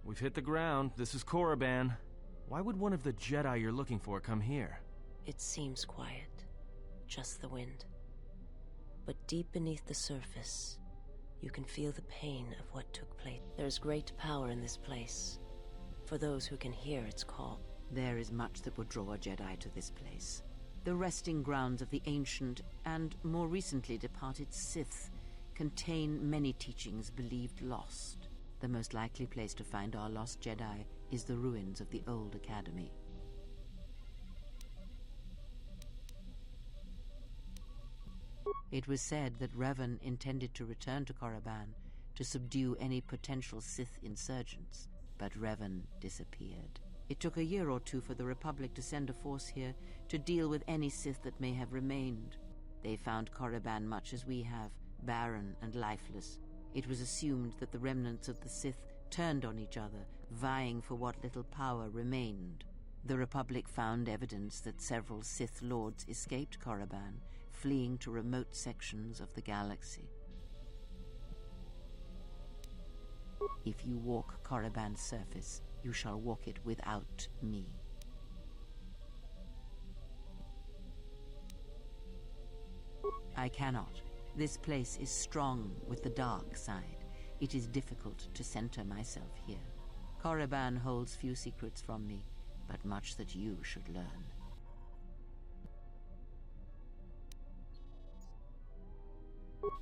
we've hit the ground. This is Korriban. Why would one of the Jedi you're looking for come here? It seems quiet. Just the wind. But deep beneath the surface, you can feel the pain of what took place. There's great power in this place, for those who can hear its call. There is much that would draw a Jedi to this place. The resting grounds of the ancient and more recently departed Sith contain many teachings believed lost. The most likely place to find our lost Jedi is the ruins of the old academy. It was said that Revan intended to return to Korriban to subdue any potential Sith insurgents, but Revan disappeared. It took a year or two for the Republic to send a force here to deal with any Sith that may have remained. They found Korriban much as we have, barren and lifeless. It was assumed that the remnants of the Sith turned on each other, vying for what little power remained. The Republic found evidence that several Sith lords escaped Korriban, fleeing to remote sections of the galaxy. If you walk Korriban's surface, you shall walk it without me. I cannot. This place is strong with the dark side. It is difficult to center myself here. Korriban holds few secrets from me, but much that you should learn.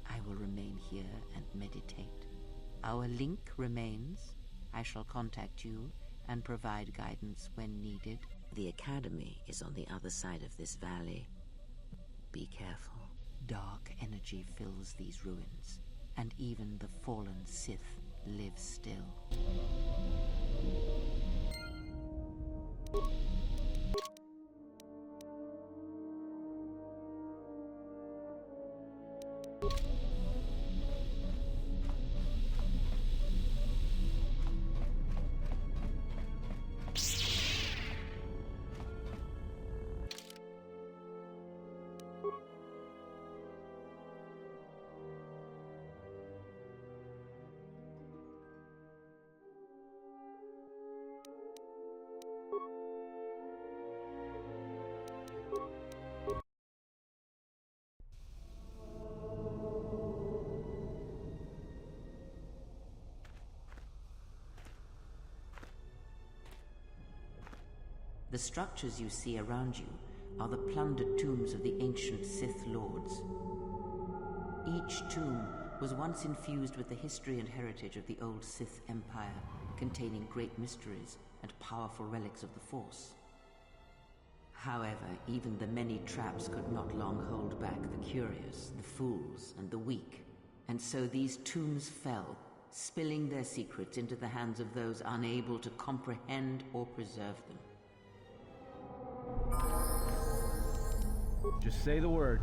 I will remain here and meditate. Our link remains. I shall contact you and provide guidance when needed. The Academy is on the other side of this valley. Be careful. Dark energy fills these ruins, and even the fallen Sith live still. The structures you see around you are the plundered tombs of the ancient Sith lords. Each tomb was once infused with the history and heritage of the old Sith Empire, containing great mysteries and powerful relics of the Force. However, even the many traps could not long hold back the curious, the fools, and the weak. And so these tombs fell, spilling their secrets into the hands of those unable to comprehend or preserve them. Just say the word.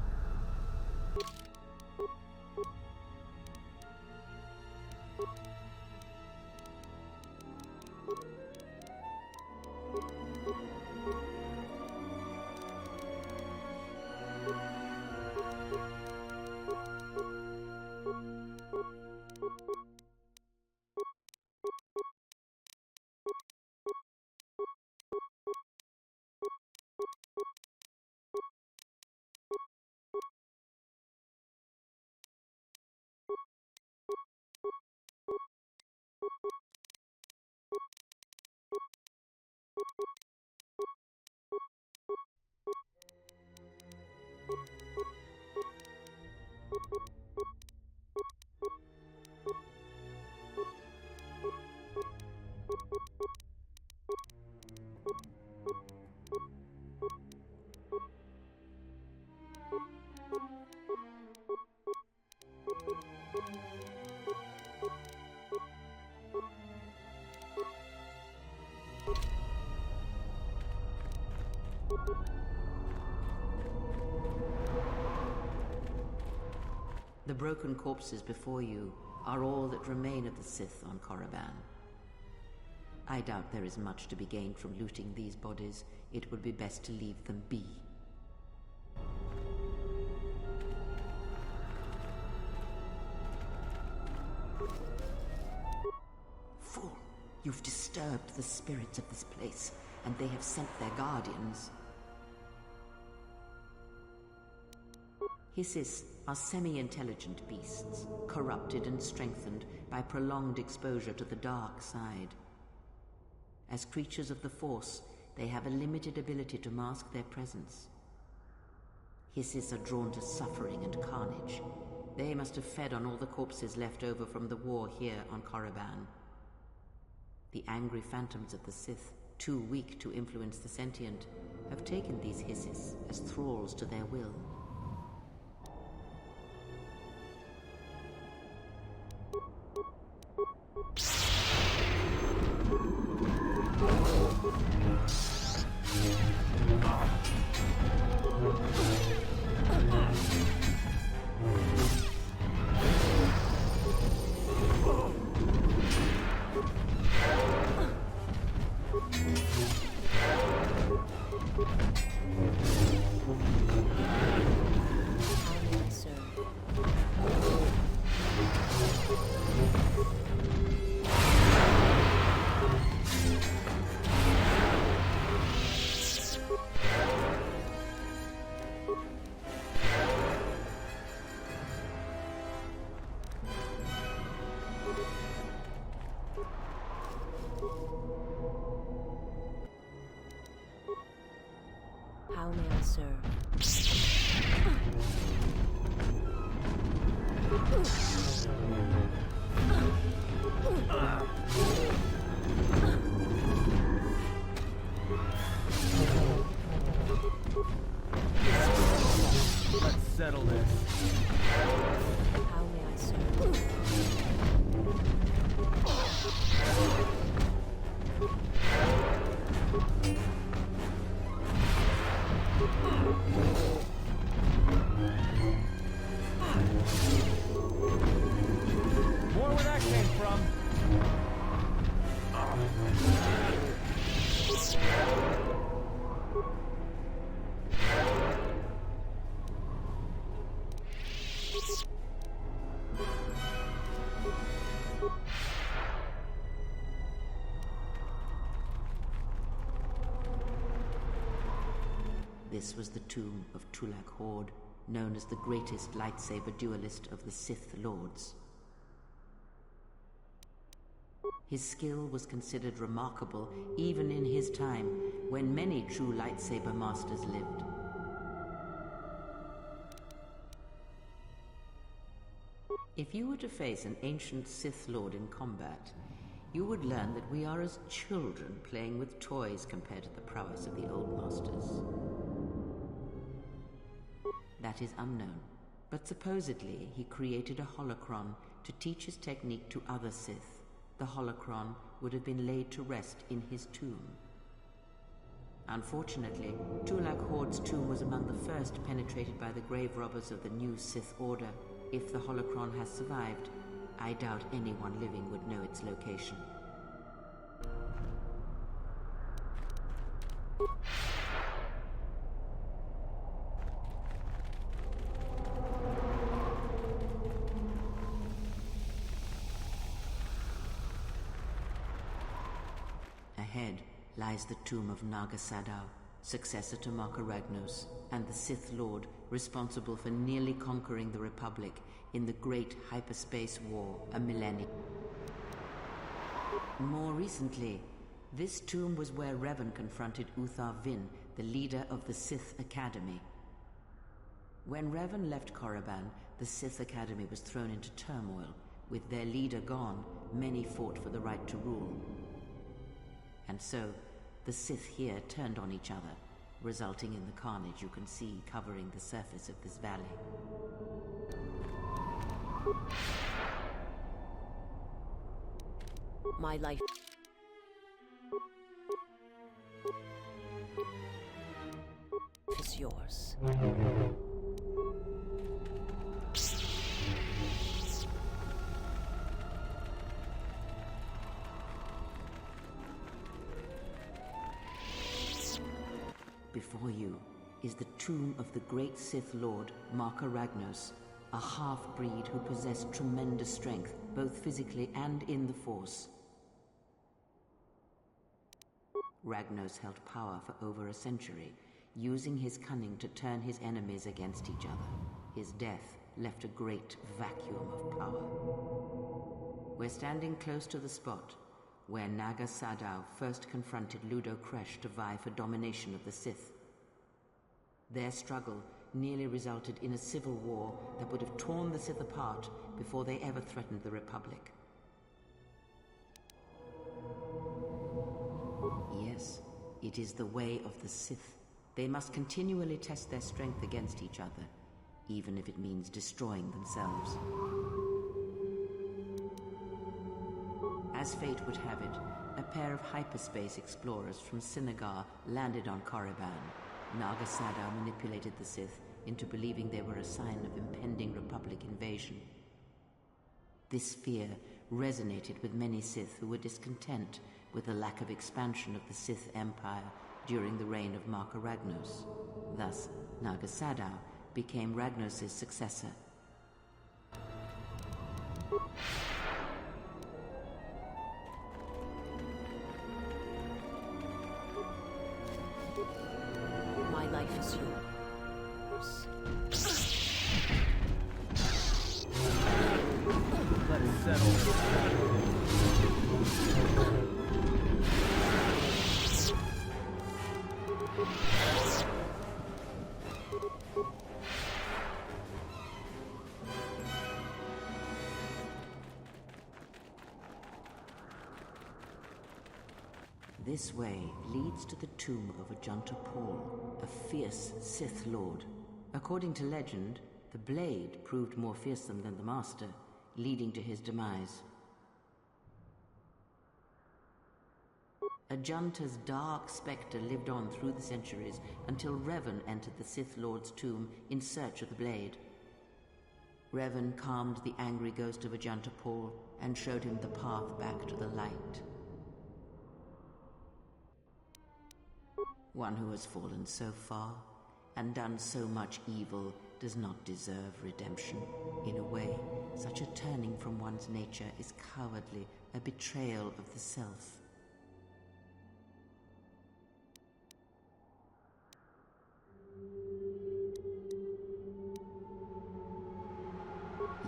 The broken corpses before you are all that remain of the Sith on Korriban. I doubt there is much to be gained from looting these bodies. It would be best to leave them be. Fool! You've disturbed the spirits of this place, and they have sent their guardians. Hissis are semi-intelligent beasts, corrupted and strengthened by prolonged exposure to the dark side. As creatures of the Force, they have a limited ability to mask their presence. Hissis are drawn to suffering and carnage. They must have fed on all the corpses left over from the war here on Korriban. The angry phantoms of the Sith, too weak to influence the sentient, have taken these Hissis as thralls to their will. How may I serve? Let's settle this. How may I serve? More where that came from. This was the tomb of Tulak Hord, known as the greatest lightsaber duelist of the Sith Lords. His skill was considered remarkable even in his time, when many true lightsaber masters lived. If you were to face an ancient Sith Lord in combat, you would learn that we are as children playing with toys compared to the prowess of the old masters. That is unknown, but supposedly he created a holocron to teach his technique to other Sith. The holocron would have been laid to rest in his tomb. Unfortunately, Tulak Hord's tomb was among the first penetrated by the grave robbers of the new Sith Order. If the holocron has survived, I doubt anyone living would know its location. Ahead lies the tomb of Naga Sadow, successor to Marka Ragnos, and the Sith Lord responsible for nearly conquering the Republic in the Great Hyperspace War a millennium. More recently, this tomb was where Revan confronted Uthar Vin, the leader of the Sith Academy. When Revan left Korriban, the Sith Academy was thrown into turmoil. With their leader gone, many fought for the right to rule. And so, the Sith here turned on each other, resulting in the carnage you can see covering the surface of this valley. My life is yours. Before you is the tomb of the great Sith Lord, Marka Ragnos, a half-breed who possessed tremendous strength, both physically and in the Force. Ragnos held power for over a century, using his cunning to turn his enemies against each other. His death left a great vacuum of power. We're standing close to the spot where Naga Sadow first confronted Ludo Kresh to vie for domination of the Sith. Their struggle nearly resulted in a civil war that would have torn the Sith apart before they ever threatened the Republic. Yes, it is the way of the Sith. They must continually test their strength against each other, even if it means destroying themselves. As fate would have it, a pair of hyperspace explorers from Sinagar landed on Korriban. Naga Sadow manipulated the Sith into believing they were a sign of impending Republic invasion. This fear resonated with many Sith who were discontent with the lack of expansion of the Sith Empire during the reign of Marka Ragnos. Thus, Naga Sadow became Ragnos' successor. My life is yours. Let it settle. This way leads to the tomb of Ajanta Paul, a fierce Sith Lord. According to legend, the blade proved more fearsome than the Master, leading to his demise. Ajanta's dark spectre lived on through the centuries until Revan entered the Sith Lord's tomb in search of the blade. Revan calmed the angry ghost of Ajanta Paul and showed him the path back to the light. One who has fallen so far and done so much evil does not deserve redemption. In a way, such a turning from one's nature is cowardly, a betrayal of the self.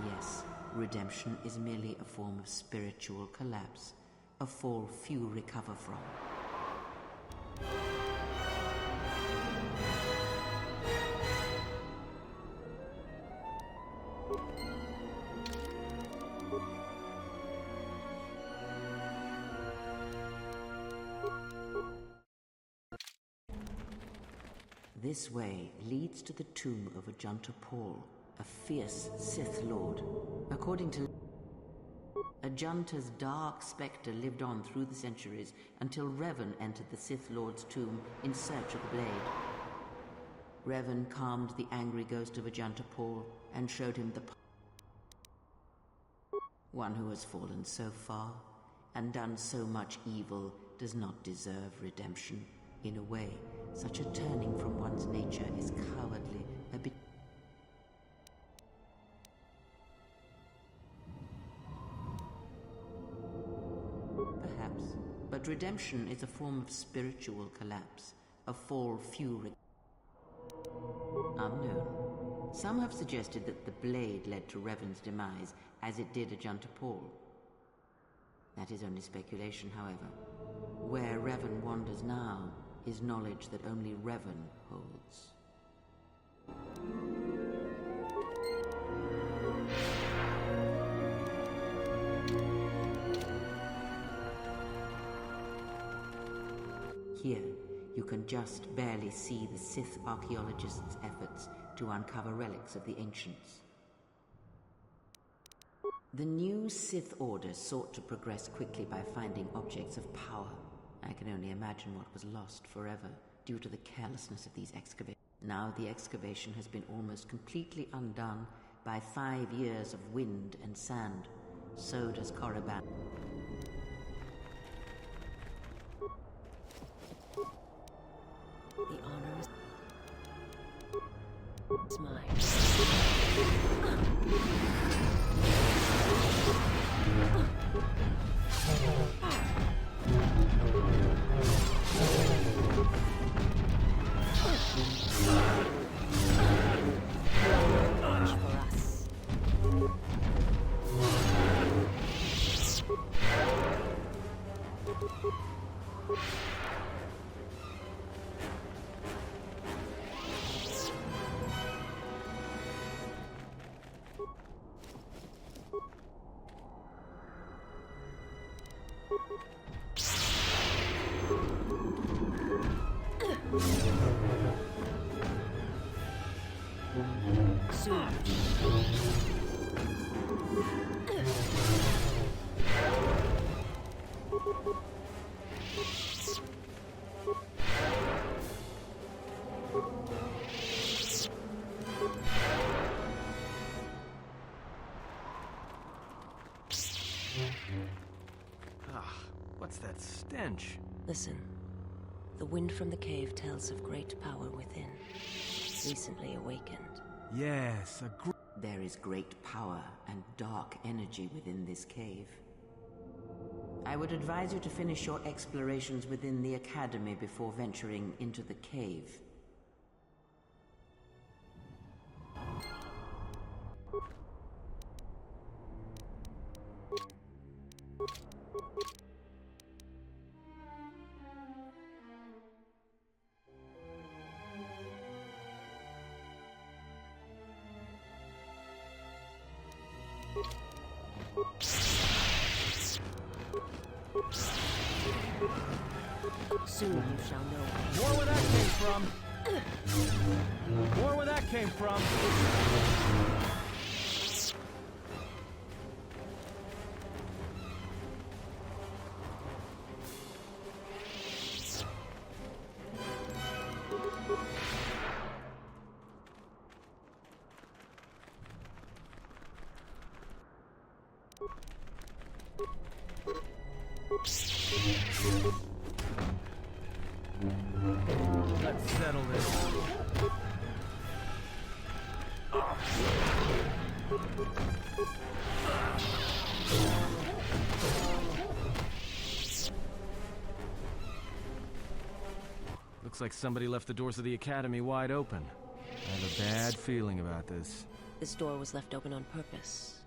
Yes, redemption is merely a form of spiritual collapse, a fall few recover from. This way leads to the tomb of Ajanta Paul, a fierce Sith Lord. According to Ajanta's dark spectre lived on through the centuries until Revan entered the Sith Lord's tomb in search of the blade. Revan calmed the angry ghost of Ajanta Paul and showed him the path. One who has fallen so far and done so much evil does not deserve redemption. In a way, such a turning from one's nature is cowardly, a bit. Perhaps, but redemption is a form of spiritual collapse, a fall few unknown. Some have suggested that the blade led to Revan's demise, as it did Ajanta Paul. That is only speculation, however. Where Revan wanders now is knowledge that only Revan holds. Here, you can just barely see the Sith archaeologists' efforts to uncover relics of the ancients. The new Sith Order sought to progress quickly by finding objects of power. I can only imagine what was lost forever due to the carelessness of these excavations. Now the excavation has been almost completely undone by 5 years of wind and sand. So does Korriban. The honor is mine. Soon. What's that stench? Listen. The wind from the cave tells of great power within, recently awakened. Yes, There is great power and dark energy within this cave. I would advise you to finish your explorations within the Academy before venturing into the cave. Soon you shall know. More where that came from. More where that came from. Let's settle this. Looks like somebody left the doors of the Academy wide open. I have a bad feeling about this. This door was left open on purpose.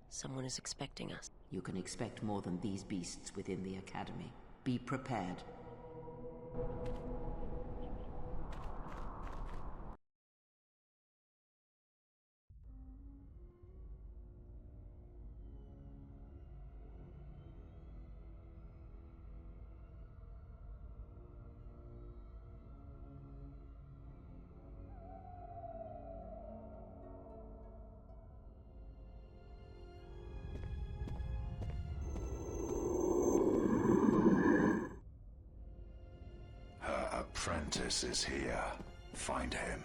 Someone is expecting us. You can expect more than these beasts within the Academy. Be prepared. Apprentice is here. Find him.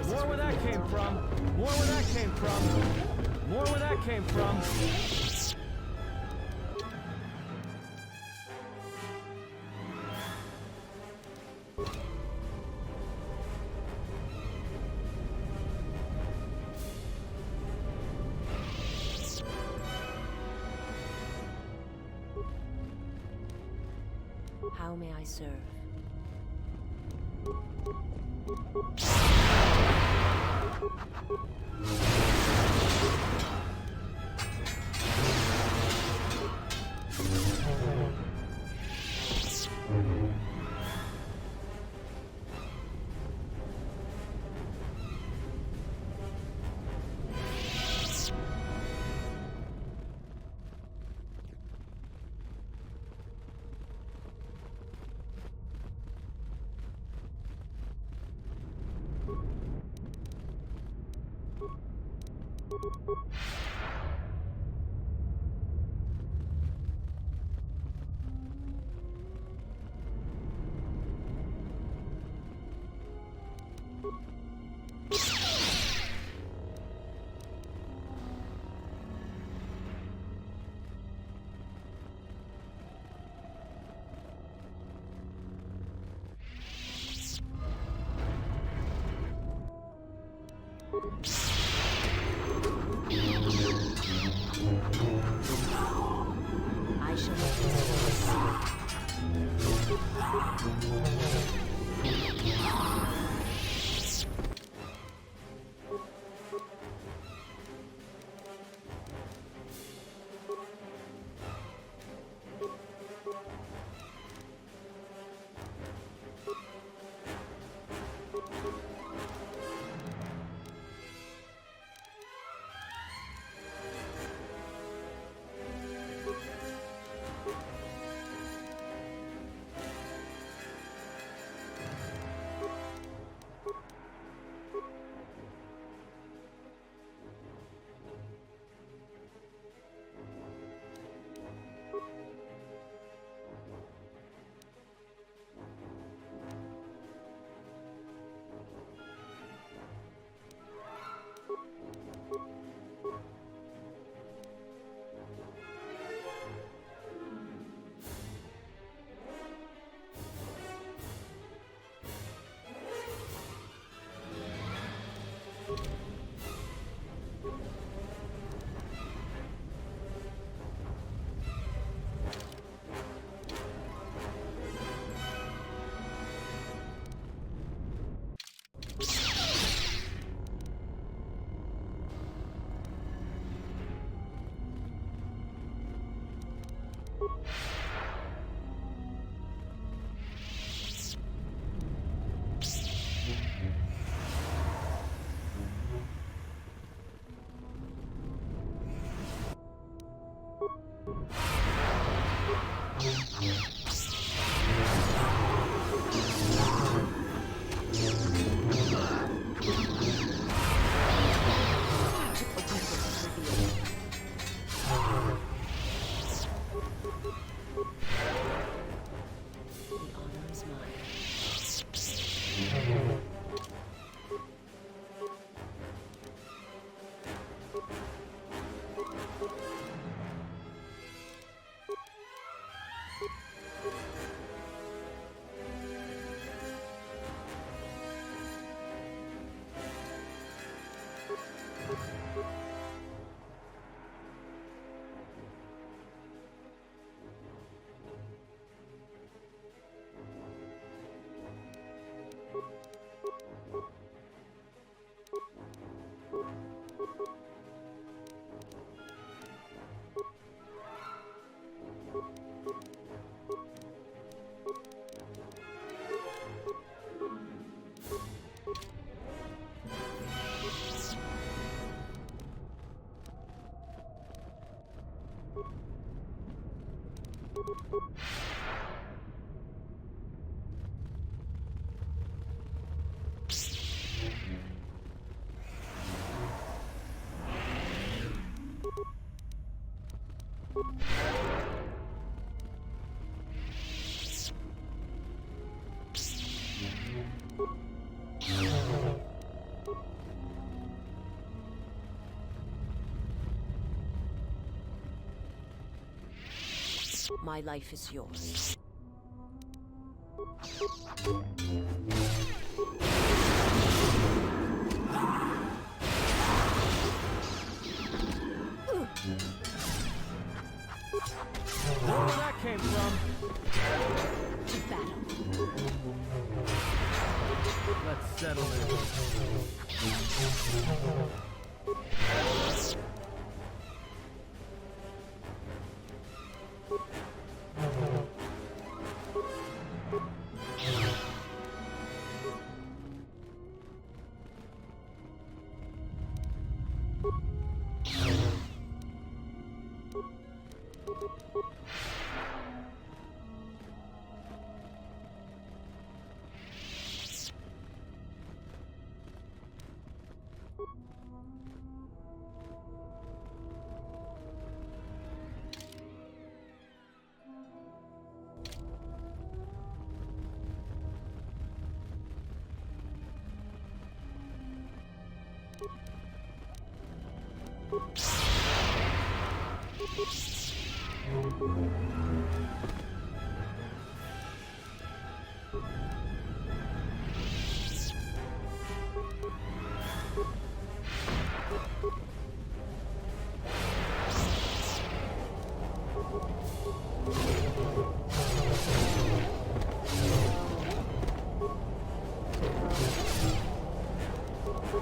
More where that came from. More where that came from. More where that came from. How may I serve? My life is yours. Where that came from? To battle. Let's settle this.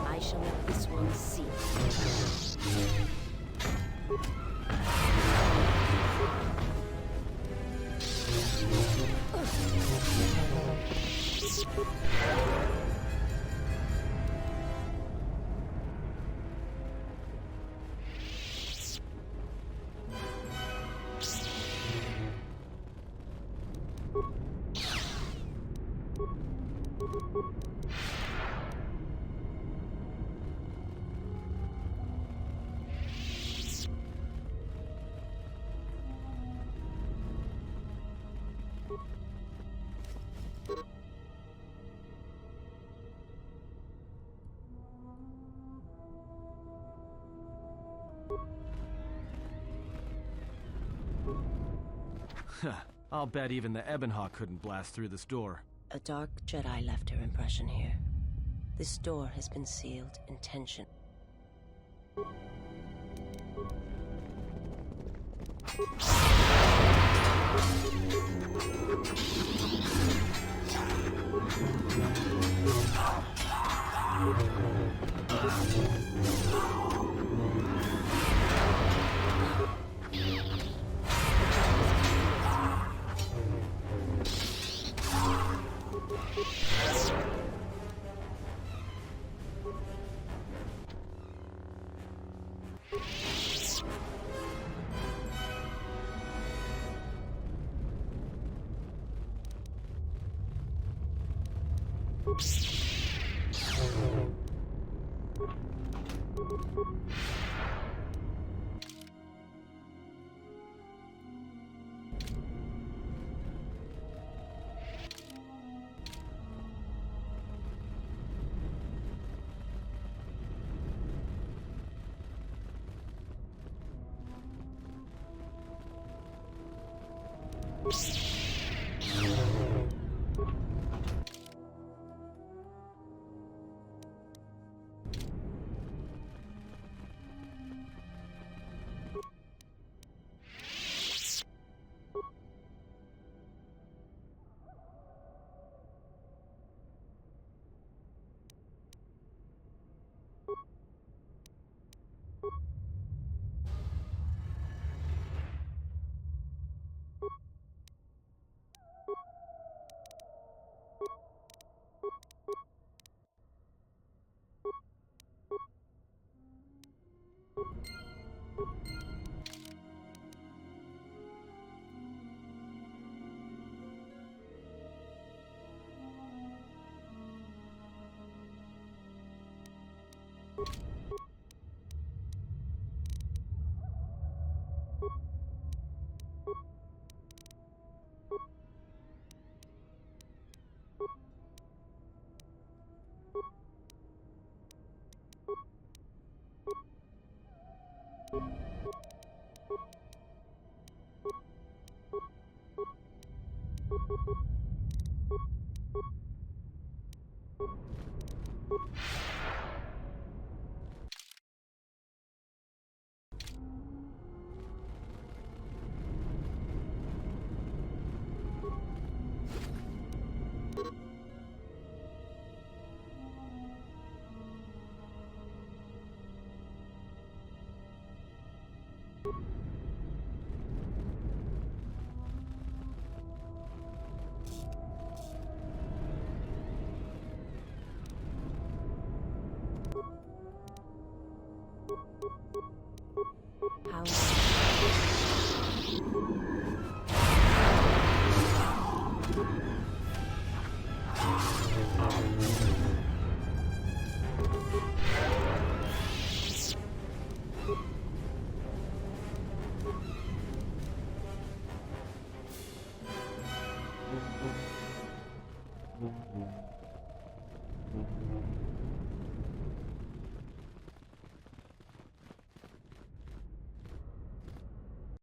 I shall let this one see. I'll bet even the Ebonhawk couldn't blast through this door. A dark Jedi left her impression here. This door has been sealed intentionally. How